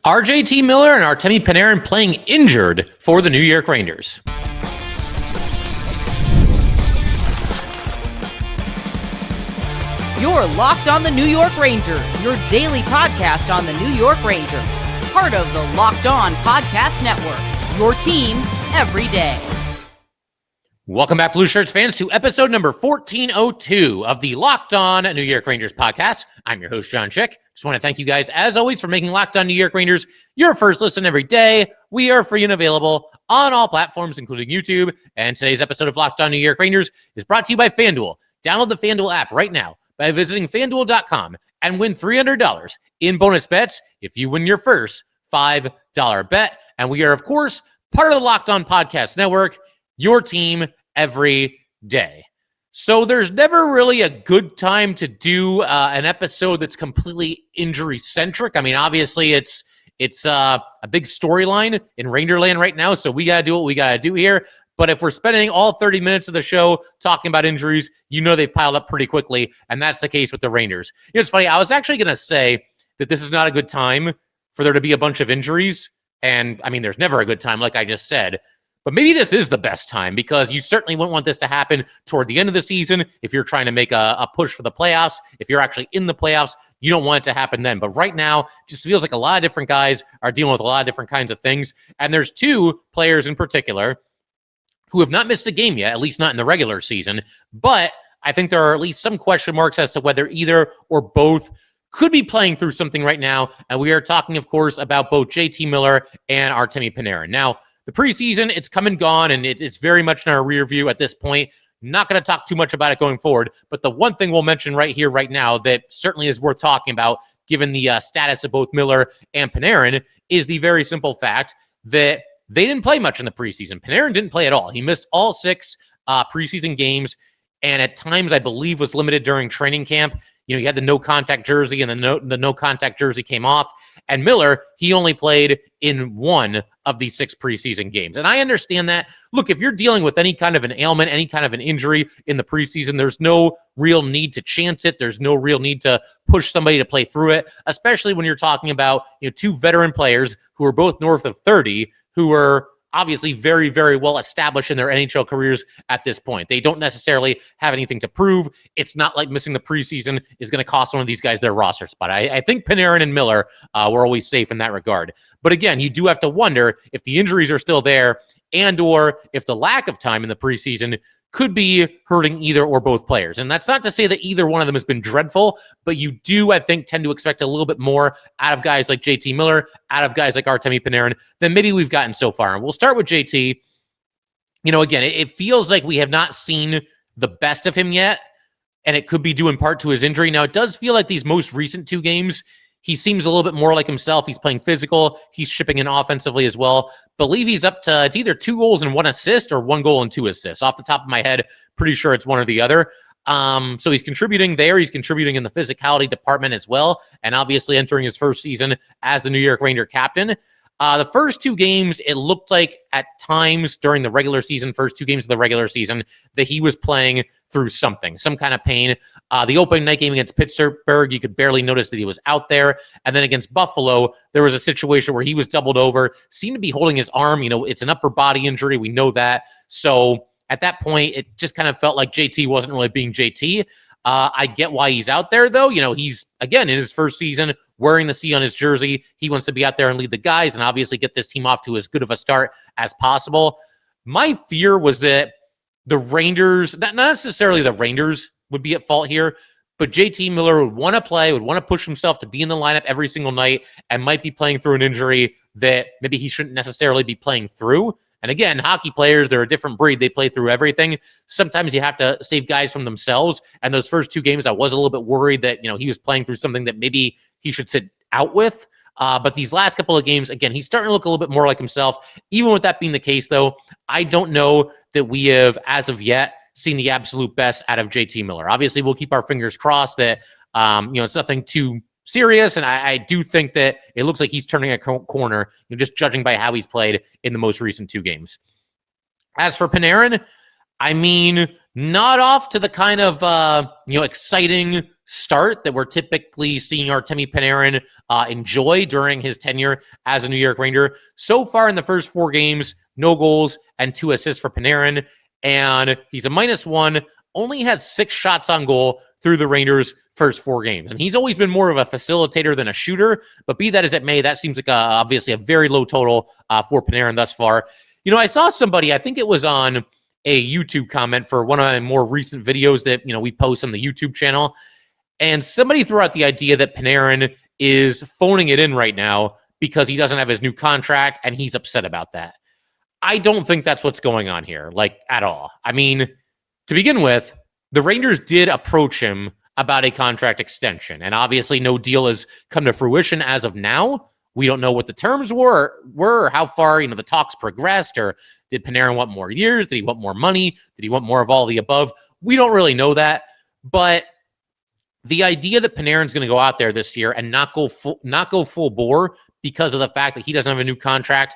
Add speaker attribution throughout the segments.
Speaker 1: RJT Miller and Artemi Panarin playing injured for the New York Rangers.
Speaker 2: You're Locked on the New York Rangers, your daily podcast on the New York Rangers. Part of the Locked On Podcast Network, your team every day.
Speaker 1: Welcome back, Blue Shirts fans, to episode number 1402 of the Locked On New York Rangers podcast. I'm your host, John Chick. Just want to thank you guys, as always, for making Locked On New York Rangers your first listen every day. We are free and available on all platforms, including YouTube. And today's episode of Locked On New York Rangers is brought to you by FanDuel. Download the FanDuel app right now by visiting FanDuel.com and win $300 in bonus bets if you win your first $5 bet. And we are, of course, part of the Locked On Podcast Network, your team every day. So there's never really a good time to do an episode that's completely injury-centric. I mean, obviously, it's a big storyline in Rangerland right now, so we got to do what we got to do here. But if we're spending all 30 minutes of the show talking about injuries, you know they've piled up pretty quickly, and that's the case with the Rangers. You know, it's funny, I was actually going to say that this is not a good time for there to be a bunch of injuries, and, I mean, there's never a good time, like I just said. But maybe this is the best time because you certainly wouldn't want this to happen toward the end of the season. If you're trying to make a push for the playoffs, if you're actually in the playoffs, you don't want it to happen then. But right now, it just feels like a lot of different guys are dealing with a lot of different kinds of things. And there's two players in particular who have not missed a game yet, at least not in the regular season. But I think there are at least some question marks as to whether either or both could be playing through something right now. And we are talking, of course, about both JT Miller and Artemi Panarin. Now, the preseason, it's come and gone, and it's very much in our rear view at this point. Not going to talk too much about it going forward, but the one thing we'll mention right here, right now, that certainly is worth talking about, given the status of both Miller and Panarin, is the very simple fact that they didn't play much in the preseason. Panarin didn't play at all. He missed all 6 preseason games, and at times, I believe, was limited during training camp. You know, he had the no-contact jersey, and the no-contact jersey came off. And Miller, he only played in 1 of these 6 preseason games. And I understand that. Look, if you're dealing with any kind of an ailment, any kind of an injury in the preseason, there's no real need to chance it. There's no real need to push somebody to play through it, especially when you're talking about, you know, 2 veteran players who are both north of 30, who are obviously very, very well established in their NHL careers at this point. They don't necessarily have anything to prove. It's not like missing the preseason is going to cost one of these guys their roster spot. I think Panarin and Miller were always safe in that regard. But again, you do have to wonder if the injuries are still there and or if the lack of time in the preseason could be hurting either or both players. And that's not to say that either one of them has been dreadful, but you do, I think, tend to expect a little bit more out of guys like JT Miller, out of guys like Artemi Panarin than maybe we've gotten so far. And we'll start with JT. You know, again, it feels like we have not seen the best of him yet, and it could be due in part to his injury. Now, it does feel like these most recent 2 games, he seems a little bit more like himself. He's playing physical. He's chipping in offensively as well. Believe he's up to, it's either 2 goals and 1 assist or 1 goal and 2 assists. Off the top of my head, pretty sure it's one or the other. So he's contributing there. He's contributing in the physicality department as well. And obviously entering his first season as the New York Ranger captain. The first 2 games, it looked like at times during the regular season, first 2 games of the regular season, that he was playing through something, some kind of pain. The opening night game against Pittsburgh, you could barely notice that he was out there. And then against Buffalo, there was a situation where he was doubled over, seemed to be holding his arm. You know, it's an upper body injury. We know that. So at that point, it just kind of felt like JT wasn't really being JT. I get why he's out there, though. You know, he's, again, in his first season, wearing the C on his jersey. He wants to be out there and lead the guys and obviously get this team off to as good of a start as possible. My fear was that the Rangers, not necessarily the Rangers would be at fault here, but JT Miller would want to play, would want to push himself to be in the lineup every single night and might be playing through an injury that maybe he shouldn't necessarily be playing through. And again, hockey players, they're a different breed. They play through everything. Sometimes you have to save guys from themselves. And those first 2 games, I was a little bit worried that, you know, he was playing through something that maybe he should sit out with. But these last couple of games, again, he's starting to look a little bit more like himself. Even with that being the case, though, I don't know that we have, as of yet, seen the absolute best out of JT Miller. Obviously, we'll keep our fingers crossed that, you know, it's nothing too serious, and I do think that it looks like he's turning a corner, you know, just judging by how he's played in the most recent 2 games. As for Panarin, I mean, not off to the kind of, you know, exciting start that we're typically seeing Artemi Panarin enjoy during his tenure as a New York Ranger. So far in the first 4 games, no goals and 2 assists for Panarin, and he's a -1, only has 6 shots on goal through the Rangers' first 4 games. And he's always been more of a facilitator than a shooter, but be that as it may, that seems like obviously a very low total for Panarin thus far. I saw somebody, I think it was on a YouTube comment for one of my more recent videos that, we post on the YouTube channel, and somebody threw out the idea that Panarin is phoning it in right now because he doesn't have his new contract and he's upset about that. I don't think that's what's going on here, at all. I mean, to begin with, the Rangers did approach him about a contract extension, and obviously no deal has come to fruition as of now. We don't know what the terms were or how far, the talks progressed, or did Panarin want more years? Did he want more money? Did he want more of all the above? We don't really know that, but the idea that Panarin's going to go out there this year and not go full bore because of the fact that he doesn't have a new contract,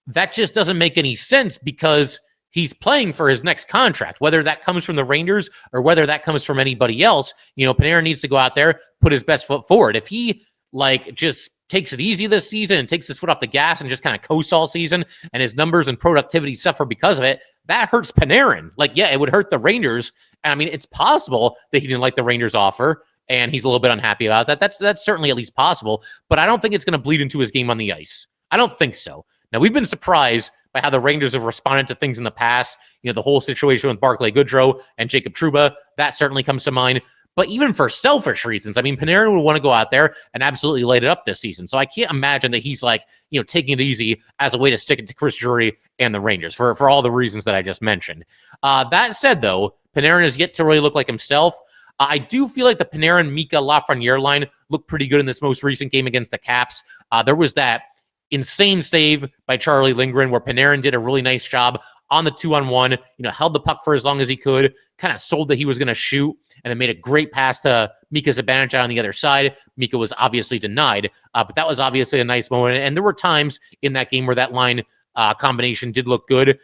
Speaker 1: that just doesn't make any sense, because he's playing for his next contract, whether that comes from the Rangers or whether that comes from anybody else. Panarin needs to go out there, put his best foot forward. If he just takes it easy this season and takes his foot off the gas and just kind of coasts all season, and his numbers and productivity suffer because of it, that hurts Panarin. It would hurt the Rangers. And I mean, it's possible that he didn't like the Rangers offer and he's a little bit unhappy about that. That's certainly at least possible, but I don't think it's going to bleed into his game on the ice. I don't think so. Now, we've been surprised by how the Rangers have responded to things in the past. The whole situation with Barclay Goodrow and Jacob Trouba, that certainly comes to mind. But even for selfish reasons, I mean, Panarin would want to go out there and absolutely light it up this season. So I can't imagine that he's taking it easy as a way to stick it to Chris Drury and the Rangers for all the reasons that I just mentioned. That said, though, Panarin has yet to really look like himself. I do feel like the Panarin-Mika Lafreniere line looked pretty good in this most recent game against the Caps. There was that insane save by Charlie Lindgren where Panarin did a really nice job on the 2-on-1, held the puck for as long as he could, kind of sold that he was going to shoot, and then made a great pass to Mika Zibanejad on the other side. Mika was obviously denied, but that was obviously a nice moment. And there were times in that game where that line combination did look good.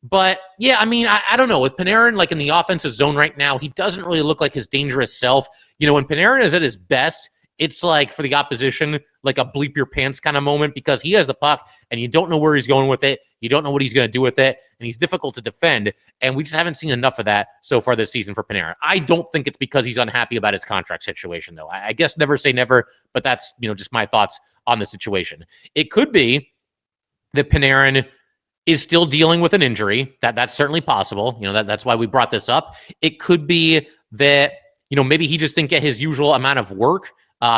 Speaker 1: But yeah, I mean, I don't know. With Panarin in the offensive zone right now, he doesn't really look like his dangerous self. When Panarin is at his best, it's for the opposition, a bleep your pants kind of moment, because he has the puck and you don't know where he's going with it. You don't know what he's going to do with it. And he's difficult to defend. And we just haven't seen enough of that so far this season for Panarin. I don't think it's because he's unhappy about his contract situation, though. I guess never say never, but that's, just my thoughts on the situation. It could be that Panarin is still dealing with an injury. That's certainly possible. That's why we brought this up. It could be that, maybe he just didn't get his usual amount of work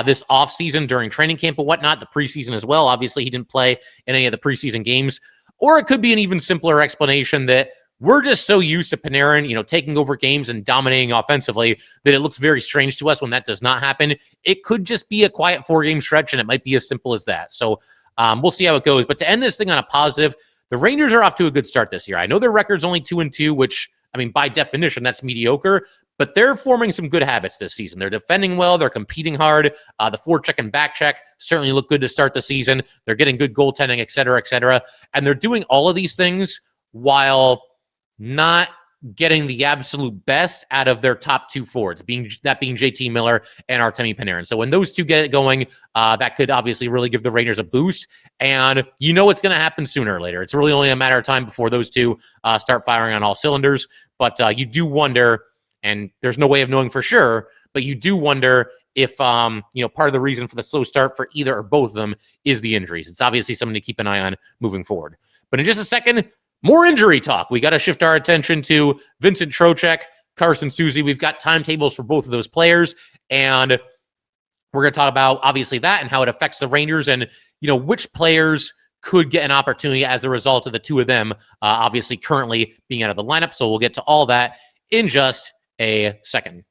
Speaker 1: this offseason during training camp and whatnot, the preseason as well. Obviously, he didn't play in any of the preseason games. Or it could be an even simpler explanation that we're just so used to Panarin, taking over games and dominating offensively that it looks very strange to us when that does not happen. It could just be a quiet 4-game stretch, and it might be as simple as that. So we'll see how it goes. But to end this thing on a positive, the Rangers are off to a good start this year. I know their record's only 2-2, which, I mean, by definition, that's mediocre. But they're forming some good habits this season. They're defending well. They're competing hard. The forecheck and backcheck certainly look good to start the season. They're getting good goaltending, et cetera, et cetera. And they're doing all of these things while not getting the absolute best out of their top 2 forwards, being JT Miller and Artemi Panarin. So when those two get it going, that could obviously really give the Rangers a boost. And it's going to happen sooner or later. It's really only a matter of time before those two start firing on all cylinders. But you do wonder, and there's no way of knowing for sure, but you do wonder if, part of the reason for the slow start for either or both of them is the injuries. It's obviously something to keep an eye on moving forward. But in just a second, more injury talk. We got to shift our attention to Vincent Trocheck, Carson Soucy. We've got timetables for both of those players, and we're going to talk about, obviously, that and how it affects the Rangers and, which players could get an opportunity as the result of the two of them, obviously currently being out of the lineup. So we'll get to all that in just a second.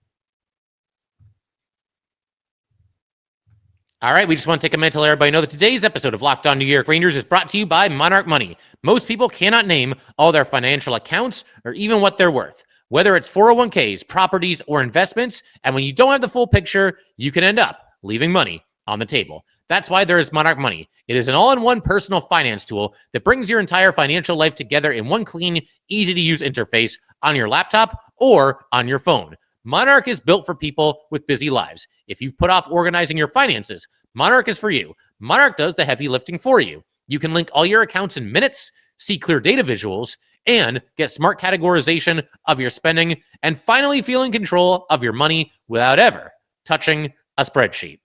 Speaker 1: All right, we just want to take a minute to let everybody know that today's episode of Locked On New York Rangers is brought to you by Monarch Money. Most people cannot name all their financial accounts or even what they're worth, whether it's 401ks, properties, or investments. And when you don't have the full picture, you can end up leaving money on the table. That's why there is Monarch Money. It is an all-in-one personal finance tool that brings your entire financial life together in one clean, easy-to-use interface on your laptop or on your phone. Monarch is built for people with busy lives. If you've put off organizing your finances, Monarch is for you. Monarch does the heavy lifting for you. You can link all your accounts in minutes, see clear data visuals, and get smart categorization of your spending, and finally feel in control of your money without ever touching a spreadsheet.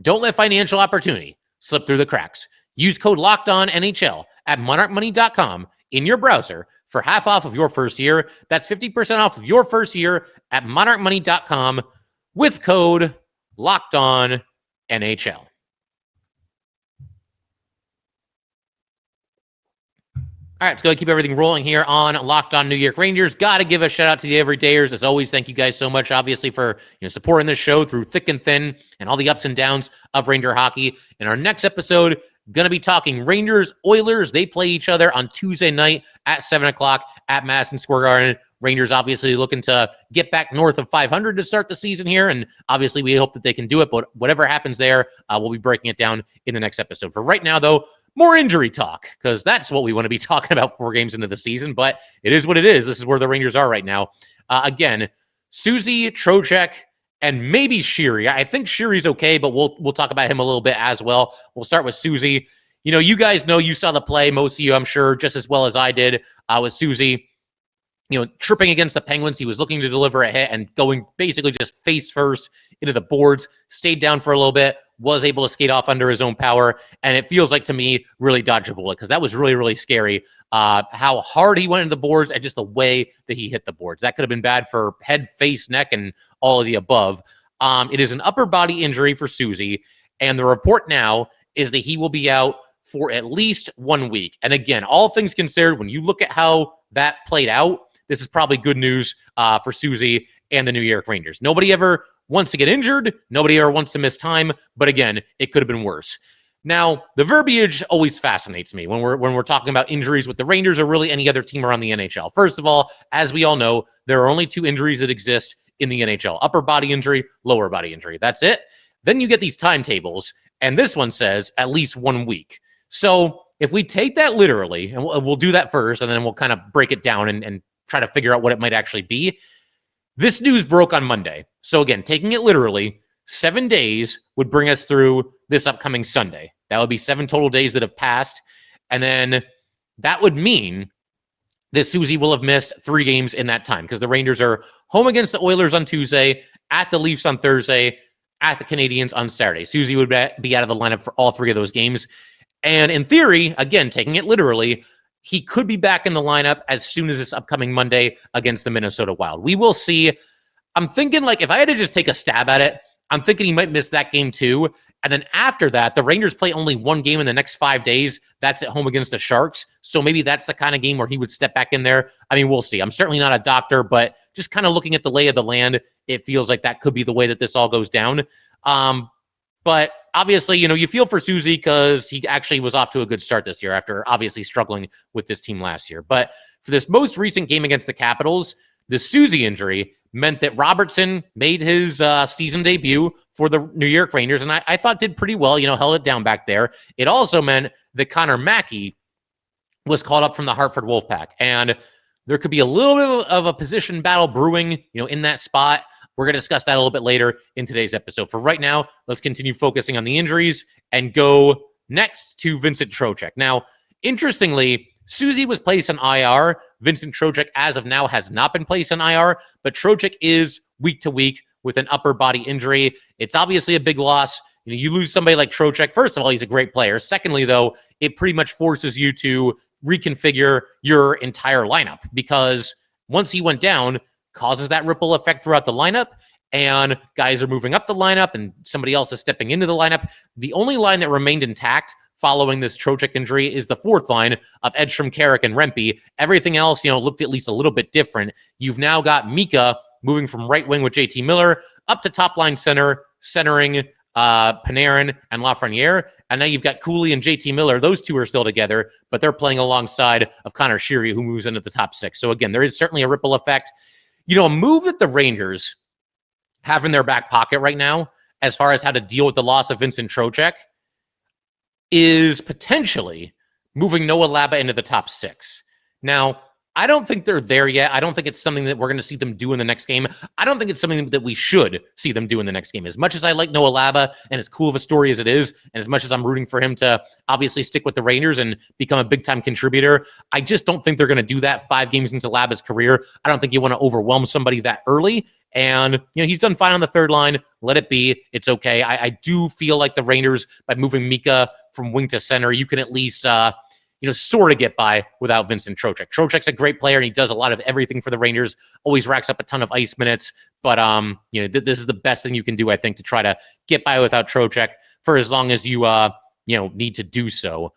Speaker 1: Don't let financial opportunity slip through the cracks. Use code LOCKEDONNHL at monarchmoney.com in your browser for half off of your first year. That's 50% off of your first year at monarchmoney.com with code LOCKEDONNHL. All right, let's go keep everything rolling here on Locked On New York Rangers. Got to give a shout out to the everydayers. As always, thank you guys so much, obviously, for supporting this show through thick and thin and all the ups and downs of Ranger hockey. In our next episode, going to be talking Rangers, Oilers. They play each other on Tuesday night at 7 o'clock at Madison Square Garden. Rangers obviously looking to get back north of 500 to start the season here, and obviously we hope that they can do it, but whatever happens there, we'll be breaking it down in the next episode. For right now, though, more injury talk, because that's what we want to be talking about 4 games into the season, but it is what it is. This is where the Rangers are right now. Again, Soucy, Trocheck, and maybe Sheary. I think Sheary's okay, but we'll talk about him a little bit as well. We'll start with Soucy. You guys know, you saw the play, most of you, I'm sure, just as well as I did with Soucy. Tripping against the Penguins, he was looking to deliver a hit and going basically just face first into the boards, stayed down for a little bit, was able to skate off under his own power, and it feels like, to me, really dodged a bullet, because that was really, really scary, how hard he went into the boards and just the way that he hit the boards. That could have been bad for head, face, neck, and all of the above. It is an upper body injury for Soucy, and the report now is that he will be out for at least 1 week. And again, all things considered, when you look at how that played out, this is probably good news for Soucy and the New York Rangers. Nobody ever wants to get injured. Nobody ever wants to miss time. But again, it could have been worse. Now, the verbiage always fascinates me when we're talking about injuries with the Rangers or really any other team around the NHL. First of all, as we all know, there are only 2 injuries that exist in the NHL: upper body injury, lower body injury. That's it. Then you get these timetables, and this one says at least 1 week. So if we take that literally, and we'll do that first, and then we'll kind of break it down and try to figure out what it might actually be. This news broke on Monday. So again, taking it literally, 7 days would bring us through this upcoming Sunday. That would be 7 total days that have passed. And then that would mean that Soucy will have missed 3 games in that time, because the Rangers are home against the Oilers on Tuesday, at the Leafs on Thursday, at the Canadiens on Saturday. Soucy would be out of the lineup for all 3 of those games. And in theory, again, taking it literally, he could be back in the lineup as soon as this upcoming Monday against the Minnesota Wild. We will see. I'm thinking, if I had to just take a stab at it, I'm thinking he might miss that game too. And then after that, the Rangers play only 1 game in the next 5 days. That's at home against the Sharks. So maybe that's the kind of game where he would step back in there. I mean, we'll see. I'm certainly not a doctor, but just kind of looking at the lay of the land, it feels like that could be the way that this all goes down. But obviously, you feel for Soucy because he actually was off to a good start this year after obviously struggling with this team last year. But for this most recent game against the Capitals, the Soucy injury meant that Robertson made his season debut for the New York Rangers, and I thought did pretty well, held it down back there. It also meant that Connor Mackey was called up from the Hartford Wolfpack, and there could be a little bit of a position battle brewing, in that spot. We're going to discuss that a little bit later in today's episode. For right now, let's continue focusing on the injuries and go next to Vincent Trocheck. Now, interestingly, Soucy was placed on IR. Vincent Trocheck, as of now, has not been placed on IR, but Trocheck is week to week with an upper body injury. It's obviously a big loss. You lose somebody like Trocheck. First of all, he's a great player. Secondly, though, it pretty much forces you to reconfigure your entire lineup, because once he went down, causes that ripple effect throughout the lineup, and guys are moving up the lineup and somebody else is stepping into the lineup. The only line that remained intact following this Trocheck injury is the 4th line of Edstrom, Carrick, and Rempe. Everything else, looked at least a little bit different. You've now got Mika moving from right wing with JT Miller up to top line centering Panarin and Lafreniere. And now you've got Cooley and JT Miller. Those 2 are still together, but they're playing alongside of Connor Sheary, who moves into the top 6. So again, there is certainly a ripple effect. A move that the Rangers have in their back pocket right now, as far as how to deal with the loss of Vincent Trocheck, is potentially moving Noah Laba into the top 6. Now, I don't think they're there yet. I don't think it's something that we're going to see them do in the next game. I don't think it's something that we should see them do in the next game. As much as I like Noah Laba and as cool of a story as it is, and as much as I'm rooting for him to obviously stick with the Rangers and become a big-time contributor, I just don't think they're going to do that 5 games into Laba's career. I don't think you want to overwhelm somebody that early. And, he's done fine on the third line. Let it be. It's okay. I do feel like the Rangers, by moving Mika from wing to center, you can at least sort of get by without Vincent Trocheck. Trocheck's a great player, and he does a lot of everything for the Rangers, always racks up a ton of ice minutes. But, this is the best thing you can do, I think, to try to get by without Trocheck for as long as you, need to do so.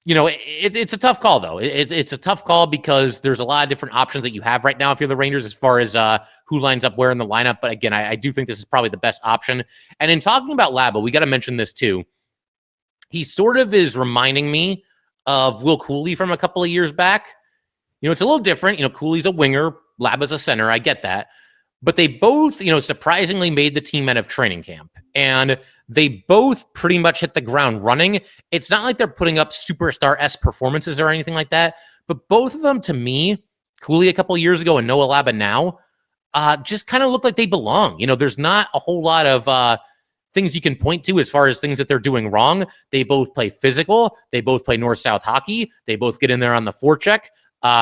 Speaker 1: It's a tough call, though. It's a tough call because there's a lot of different options that you have right now if you're the Rangers as far as who lines up where in the lineup. But again, I do think this is probably the best option. And in talking about Laba, we got to mention this too. He sort of is reminding me of Will Cooley from a couple of years back. It's a little different. Cooley's a winger, Laba's a center. I get that. But they both, surprisingly made the team out of training camp. And they both pretty much hit the ground running. It's not like they're putting up superstar-esque performances or anything like that. But both of them, to me, Cooley a couple of years ago and Noah Laba now, just kind of look like they belong. There's not a whole lot of things you can point to as far as things that they're doing wrong. They both play physical. They both play north-south hockey. They both get in there on the forecheck.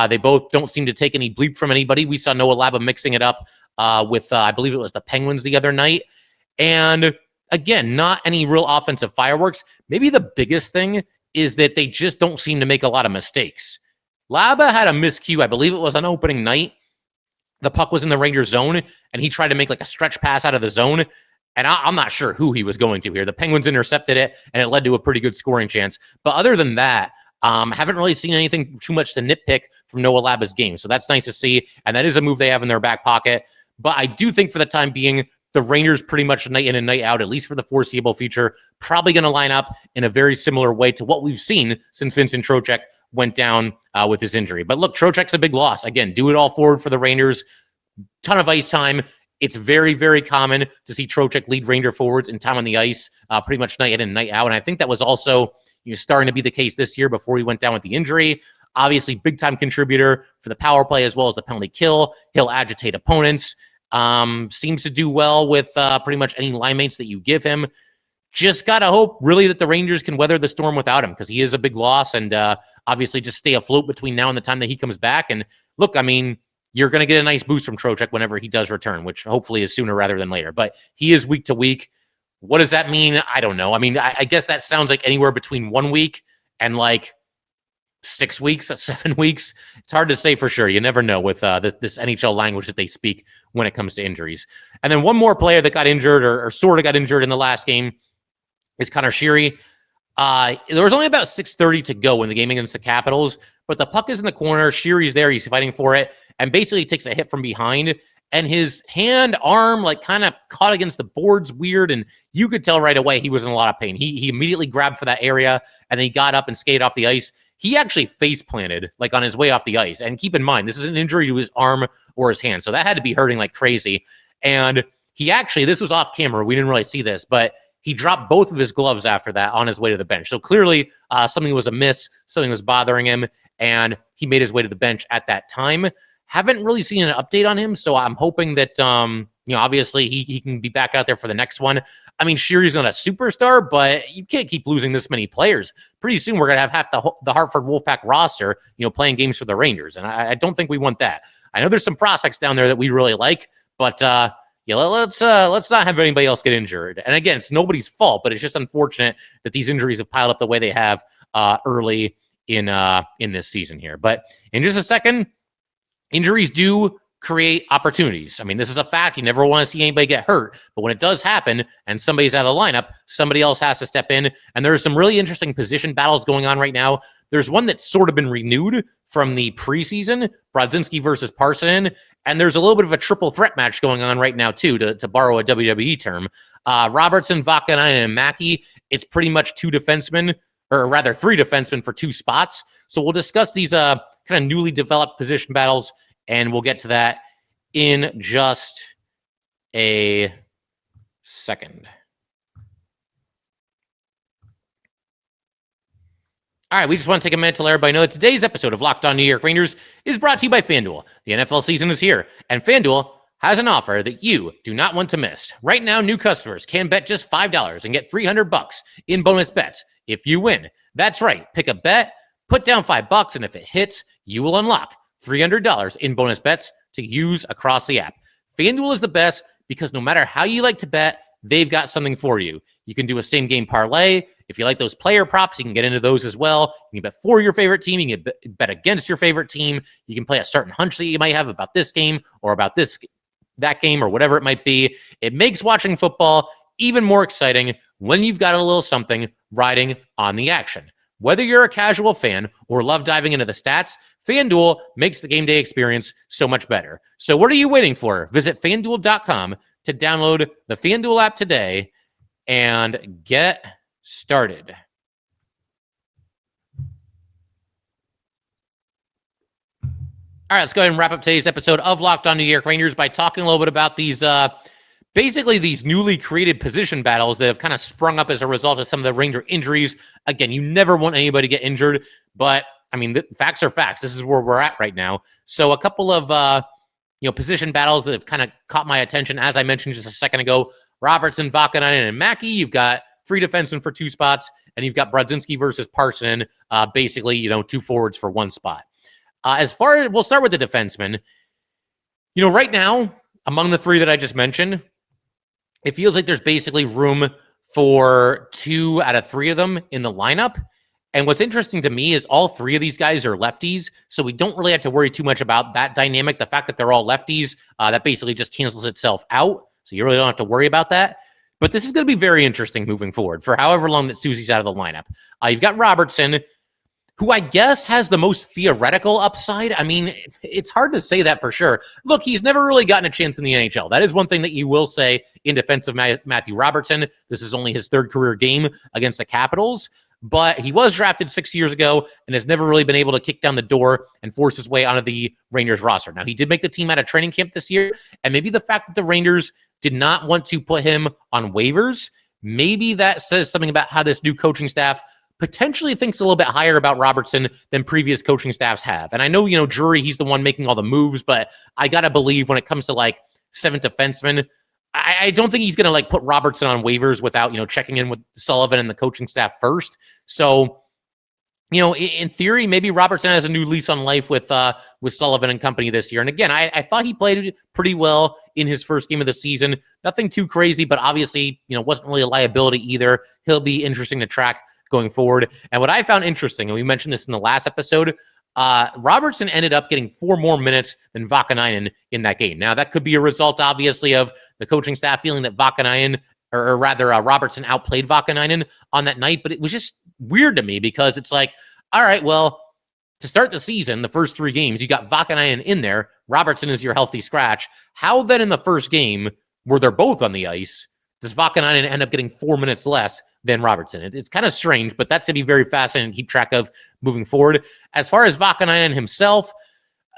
Speaker 1: They both don't seem to take any bleep from anybody. We saw Noah Laba mixing it up with, I believe it was the Penguins the other night. And again, not any real offensive fireworks. Maybe the biggest thing is that they just don't seem to make a lot of mistakes. Laba had a miscue. I believe it was on opening night. The puck was in the Rangers zone, and he tried to make like a stretch pass out of the zone. And I'm not sure who he was going to here. The Penguins intercepted it, and it led to a pretty good scoring chance. But other than that, haven't really seen anything too much to nitpick from Noah Laba's game. So that's nice to see. And that is a move they have in their back pocket. But I do think for the time being, the Rangers pretty much night in and night out, at least for the foreseeable future, probably going to line up in a very similar way to what we've seen since Vincent Trocheck went down with his injury. But look, Trocheck's a big loss. Again, do it all forward for the Rangers. Ton of ice time. It's very, very common to see Trocheck lead Ranger forwards in time on the ice pretty much night in and night out. And I think that was also starting to be the case this year before he went down with the injury. Obviously, big-time contributor for the power play as well as the penalty kill. He'll agitate opponents. Seems to do well with pretty much any line mates that you give him. Just got to hope, really, that the Rangers can weather the storm without him because he is a big loss and obviously just stay afloat between now and the time that he comes back. And look, I mean, you're going to get a nice boost from Trocheck whenever he does return, which hopefully is sooner rather than later. But he is week to week. What does that mean? I don't know. I mean, I guess that sounds like anywhere between 1 week and like 6 weeks, 7 weeks. It's hard to say for sure. You never know with this NHL language that they speak when it comes to injuries. And then one more player that got injured or sort of got injured in the last game is Connor Sheary. There was only about 6:30 to go in the game against the Capitals, but the puck is in the corner. Sheary's there. He's fighting for it and basically takes a hit from behind. And his arm, like kind of caught against the boards weird. And you could tell right away he was in a lot of pain. He immediately grabbed for that area and then he got up and skated off the ice. He actually face planted like on his way off the ice. And keep in mind, this is an injury to his arm or his hand. So that had to be hurting like crazy. And this was off camera. We didn't really see this, but he dropped both of his gloves after that on his way to the bench. So clearly something was amiss. Something was bothering him. And he made his way to the bench at that time. Haven't really seen an update on him, so I'm hoping that, obviously he can be back out there for the next one. I mean, Sheary's not a superstar, but you can't keep losing this many players. Pretty soon we're going to have half the Hartford Wolfpack roster, playing games for the Rangers, and I don't think we want that. I know there's some prospects down there that we really like, but let's not have anybody else get injured. And again, it's nobody's fault, but it's just unfortunate that these injuries have piled up the way they have early in this season here. But in just a second, injuries do create opportunities. I mean, this is a fact. You never want to see anybody get hurt. But when it does happen and somebody's out of the lineup, somebody else has to step in. And there's some really interesting position battles going on right now. There's one that's sort of been renewed from the preseason, Brodzinski versus Carson. And there's a little bit of a triple threat match going on right now, too, to borrow a WWE term. Robertson, Vakanainen, and Mackey, it's pretty much three defensemen for two spots. So we'll discuss these kind of newly developed position battles, and we'll get to that in just a second. All right, we just want to take a minute to let everybody know that today's episode of Locked On New York Rangers is brought to you by FanDuel. The NFL season is here, and FanDuel has an offer that you do not want to miss. Right now, new customers can bet just $5 and get $300 in bonus bets if you win. That's right. Pick a bet, put down $5, and if it hits, you will unlock $300 in bonus bets to use across the app. FanDuel is the best because no matter how you like to bet, they've got something for you. You can do a same-game parlay. If you like those player props, you can get into those as well. You can bet for your favorite team. You can bet against your favorite team. You can play a certain hunch that you might have about this game or about that game or whatever it might be. It makes watching football even more exciting when you've got a little something riding on the action. Whether you're a casual fan or love diving into the stats, FanDuel makes the game day experience so much better. So what are you waiting for? Visit FanDuel.com to download the FanDuel app today and get started. All right, let's go ahead and wrap up today's episode of Locked On New York Rangers by talking a little bit about these basically these newly created position battles that have kind of sprung up as a result of some of the Ranger injuries. Again, you never want anybody to get injured, but I mean, the facts are facts. This is where we're at right now. So a couple of position battles that have kind of caught my attention, as I mentioned just a second ago. Robertson, Vakanainen, and Mackey. You've got 3 defensemen for 2 spots, and you've got Brodzinski versus Carson, basically, 2 forwards for 1 spot. We'll start with the defensemen. Right now, among the 3 that I just mentioned, it feels like there's basically room for 2 out of 3 of them in the lineup. And what's interesting to me is all 3 of these guys are lefties, so we don't really have to worry too much about that dynamic. The fact that they're all lefties, that basically just cancels itself out, so you really don't have to worry about that. But this is going to be very interesting moving forward for however long that Soucy's out of the lineup. You've got Robertson, who I guess has the most theoretical upside. I mean, it's hard to say that for sure. Look, he's never really gotten a chance in the NHL. That is one thing that you will say in defense of Matthew Robertson. This is only his 3rd career game against the Capitals, but he was drafted 6 years ago and has never really been able to kick down the door and force his way onto the Rangers roster. Now, he did make the team out of training camp this year, and maybe the fact that the Rangers did not want to put him on waivers, maybe that says something about how this new coaching staff potentially thinks a little bit higher about Robertson than previous coaching staffs have. And I know, Drury, he's the one making all the moves, but I got to believe when it comes to 7th defenseman, I don't think he's going to put Robertson on waivers without, checking in with Sullivan and the coaching staff first. So, in theory, maybe Robertson has a new lease on life with Sullivan and company this year. And again, I thought he played pretty well in his first game of the season. Nothing too crazy, but obviously, wasn't really a liability either. He'll be interesting to track going forward. And what I found interesting, and we mentioned this in the last episode, Robertson ended up getting 4 more minutes than Vakanainen in that game. Now, that could be a result, obviously, of the coaching staff feeling that Robertson outplayed Vakanainen on that night, but it was just weird to me because it's all right, well, to start the season, the first 3 games, you got Vakanainen in there. Robertson is your healthy scratch. How then in the first game, where they're both on the ice, does Vakanainen end up getting 4 minutes less than Robertson? It's kind of strange, but that's going to be very fascinating to keep track of moving forward. As far as Vakanainen himself,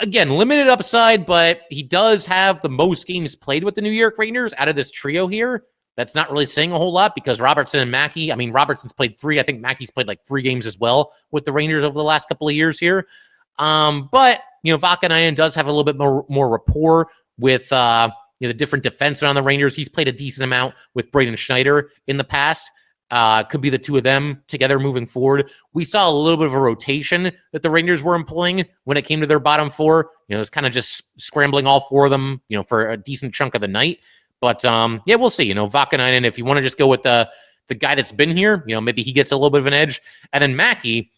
Speaker 1: again, limited upside, but he does have the most games played with the New York Rangers out of this trio here. That's not really saying a whole lot because Robertson and Mackey, I mean, Robertson's played 3. I think Mackey's played 3 games as well with the Rangers over the last couple of years here. But, Vakanainen does have a little bit more rapport with, the different defensemen on the Rangers. He's played a decent amount with Braden Schneider in the past. Could be the 2 of them together moving forward. We saw a little bit of a rotation that the Rangers were employing when it came to their bottom 4. It was kind of just scrambling all 4 of them, for a decent chunk of the night. But, we'll see. Vakanainen, if you want to just go with the guy that's been here, maybe he gets a little bit of an edge. And then Mackey,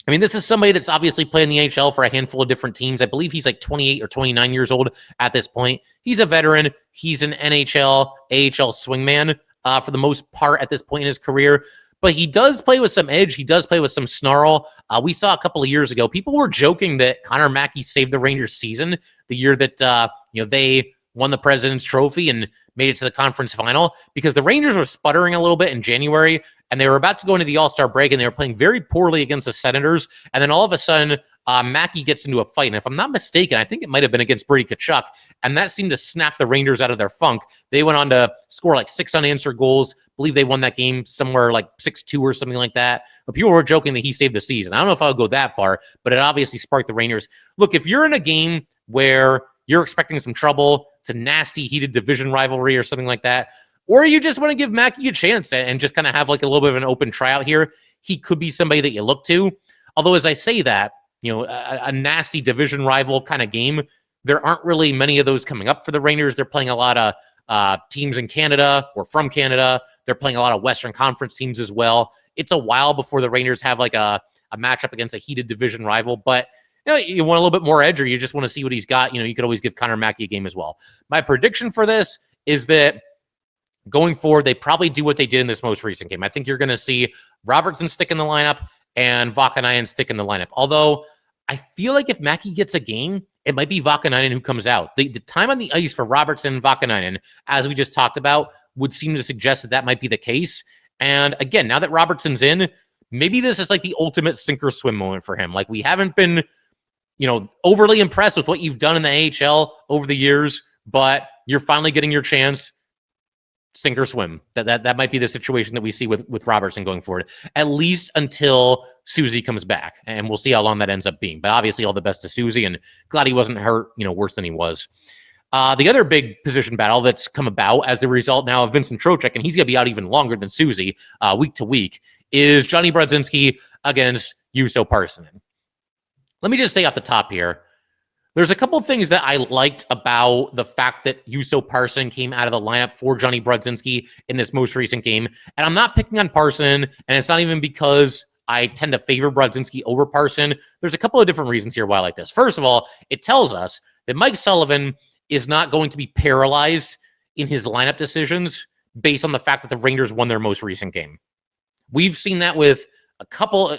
Speaker 1: I mean, this is somebody that's obviously playing the NHL for a handful of different teams. I believe he's 28 or 29 years old at this point. He's a veteran. He's an NHL, AHL swingman for the most part at this point in his career. But he does play with some edge. He does play with some snarl. We saw a couple of years ago, people were joking that Connor Mackey saved the Rangers season the year that they won the President's Trophy and made it to the conference final because the Rangers were sputtering a little bit in January and they were about to go into the All-Star break, and they were playing very poorly against the Senators, and then all of a sudden, Mackey gets into a fight, and if I'm not mistaken, I think it might have been against Brady Tkachuk, and that seemed to snap the Rangers out of their funk. They went on to score like 6 unanswered goals. I believe they won that game somewhere like 6-2 or something like that. But people were joking that he saved the season. I don't know if I would go that far, but it obviously sparked the Rangers. Look, if you're in a game where you're expecting some trouble, it's a nasty, heated division rivalry or something like that, or you just want to give Mackey a chance and just kind of have like a little bit of an open tryout here, he could be somebody that you look to. Although, as I say that, a nasty division rival kind of game, there aren't really many of those coming up for the Rangers. They're playing a lot of teams in Canada or from Canada. They're playing a lot of Western Conference teams as well. It's a while before the Rangers have like a matchup against a heated division rival, but you want a little bit more edge, or you just want to see what he's got. You could always give Connor Mackey a game as well. My prediction for this is that going forward, they probably do what they did in this most recent game. I think you're going to see Robertson stick in the lineup and Vakanainen stick in the lineup. Although I feel like if Mackey gets a game, it might be Vakanainen who comes out. The time on the ice for Robertson and Vakanainen, as we just talked about, would seem to suggest that might be the case. And again, now that Robertson's in, maybe this is like the ultimate sink or swim moment for him. Like, we haven't been, overly impressed with what you've done in the AHL over the years, but you're finally getting your chance. Sink or swim. That might be the situation that we see with Robertson going forward, at least until Soucy comes back, and we'll see how long that ends up being. But obviously, all the best to Soucy, and glad he wasn't hurt, worse than he was. The other big position battle that's come about as the result now of Vincent Trocheck, and he's going to be out even longer than Soucy, week to week, is Johnny Brodzinski against Juuso Parssinen. Let me just say off the top here, there's a couple of things that I liked about the fact that Juuso Parssinen came out of the lineup for Johnny Brodzinski in this most recent game. And I'm not picking on Parssinen, and it's not even because I tend to favor Brodzinski over Parssinen. There's a couple of different reasons here why I like this. First of all, it tells us that Mike Sullivan is not going to be paralyzed in his lineup decisions based on the fact that the Rangers won their most recent game. We've seen that with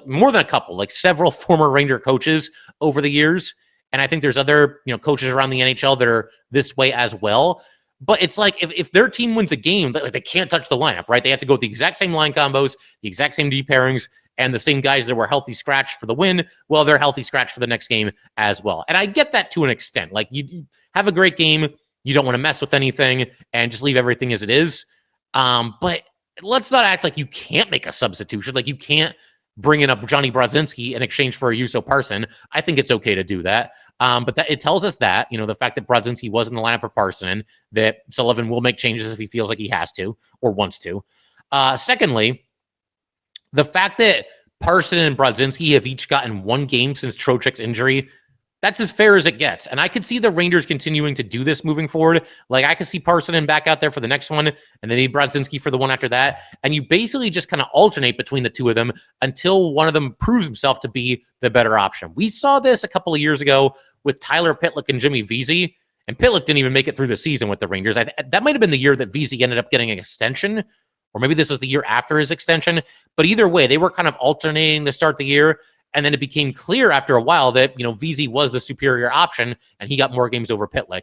Speaker 1: more than a couple, like several former Ranger coaches over the years. And I think there's other, coaches around the NHL that are this way as well. But it's like if their team wins a game, they can't touch the lineup, right? They have to go with the exact same line combos, the exact same D pairings, and the same guys that were healthy scratch for the win. Well, they're healthy scratch for the next game as well. And I get that to an extent. Like, you have a great game, you don't want to mess with anything, and just leave everything as it is. But let's not act like you can't make a substitution. Like, you can't bring in up Johnny Brodzinski in exchange for a Juuso Parssinen. I think it's okay to do that. But it tells us that, the fact that Brodzinski was in the lineup for Parssinen, that Sullivan will make changes if he feels like he has to or wants to. Secondly, the fact that Parssinen and Brodzinski have each gotten one game since Trocheck's injury, that's as fair as it gets. And I could see the Rangers continuing to do this moving forward. Like, I could see Parssinen back out there for the next one, and then maybe Brodzinski for the one after that. And you basically just kind of alternate between the two of them until one of them proves himself to be the better option. We saw this a couple of years ago with Tyler Pitlick and Jimmy Vesey, and Pitlick didn't even make it through the season with the Rangers. That might have been the year that Vesey ended up getting an extension, or maybe this was the year after his extension. But either way, they were kind of alternating to start the year. And then it became clear after a while that, Vesey was the superior option, and he got more games over Pitlick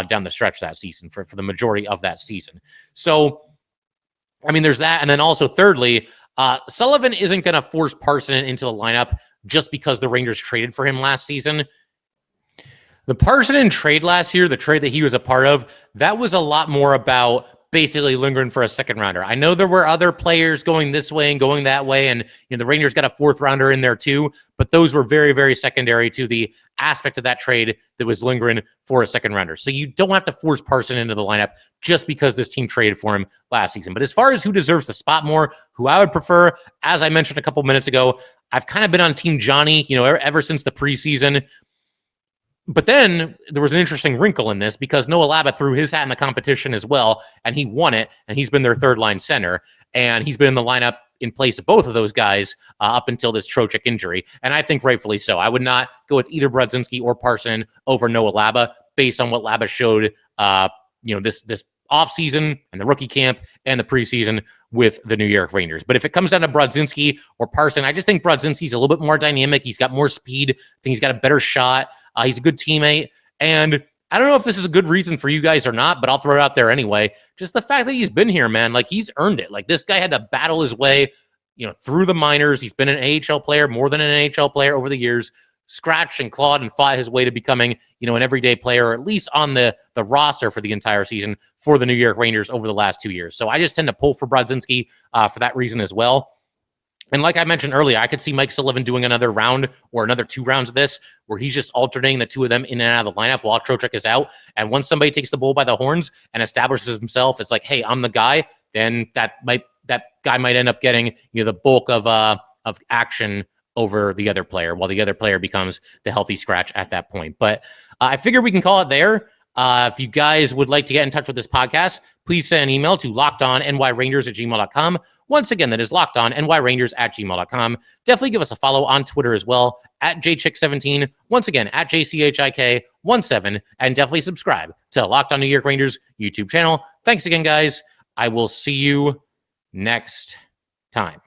Speaker 1: down the stretch that season for the majority of that season. So, there's that. And then also, thirdly, Sullivan isn't going to force Parssinen into the lineup just because the Rangers traded for him last season. The Parssinen trade last year, the trade that he was a part of, that was a lot more about basically lingering for a second rounder. I know there were other players going this way and going that way, and the Rangers got a fourth rounder in there too, but those were very, very secondary to the aspect of that trade that was lingering for a second rounder. So you don't have to force Parssinen into the lineup just because this team traded for him last season. But as far as who deserves the spot more, who I would prefer, as I mentioned a couple minutes ago, I've kind of been on Team Johnny, ever since the preseason. But then there was an interesting wrinkle in this because Noah Laba threw his hat in the competition as well, and he won it, and he's been their third-line center, and he's been in the lineup in place of both of those guys up until this Trocheck injury, and I think rightfully so. I would not go with either Brodzinski or Parssinen over Noah Laba based on what Laba showed this offseason and the rookie camp and the preseason with the New York Rangers. But if it comes down to Brodzinski or Parssinen, I just think Brodzinski's a little bit more dynamic. He's got more speed. I think he's got a better shot. He's a good teammate. And I don't know if this is a good reason for you guys or not, but I'll throw it out there anyway. Just the fact that he's been here, man, like, he's earned it. Like, this guy had to battle his way through the minors. He's been an AHL player, more than an NHL player over the years, scratched and clawed and fought his way to becoming, an everyday player, or at least on the roster for the entire season for the New York Rangers over the last 2 years. So I just tend to pull for Brodzinski for that reason as well. And like I mentioned earlier, I could see Mike Sullivan doing another round or another 2 rounds of this where he's just alternating the two of them in and out of the lineup while Trocheck is out. And once somebody takes the bull by the horns and establishes himself as like, hey, I'm the guy, then that guy might end up getting the bulk of action over the other player, while the other player becomes the healthy scratch at that point. But I figure we can call it there. If you guys would like to get in touch with this podcast, please send an email to lockedonnyrangers@gmail.com. Once again, that is lockedonnyrangers@gmail.com. Definitely give us a follow on Twitter as well, @jchick17. Once again, @jchik17. And definitely subscribe to Locked On New York Rangers YouTube channel. Thanks again, guys. I will see you next time.